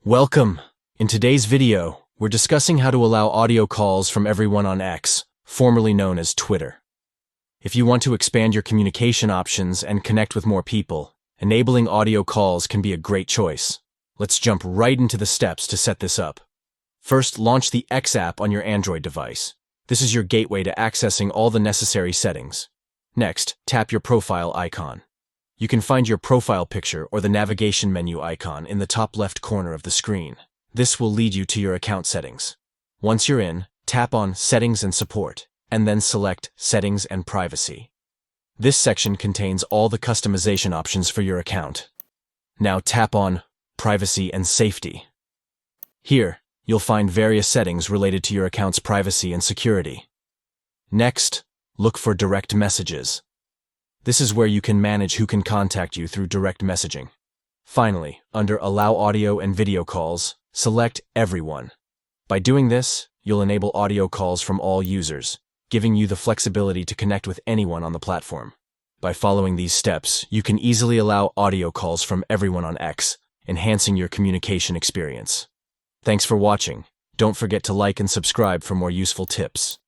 Welcome! In today's video, we're discussing how to allow audio calls from everyone on X, formerly known as Twitter. If you want to expand your communication options and connect with more people, enabling audio calls can be a great choice. Let's jump right into the steps to set this up. First, launch the X app on your Android device. This is your gateway to accessing all the necessary settings. Next, tap your profile icon. You can find your profile picture or the navigation menu icon in the top left corner of the screen. This will lead you to your account settings. Once you're in, tap on Settings and Support, and then select Settings and Privacy. This section contains all the customization options for your account. Now tap on Privacy and Safety. Here, you'll find various settings related to your account's privacy and security. Next, look for Direct Messages. This is where you can manage who can contact you through direct messaging. Finally, under Allow Audio and Video Calls, select Everyone. By doing this, you'll enable audio calls from all users, giving you the flexibility to connect with anyone on the platform. By following these steps, you can easily allow audio calls from everyone on X, enhancing your communication experience. Thanks for watching. Don't forget to like and subscribe for more useful tips.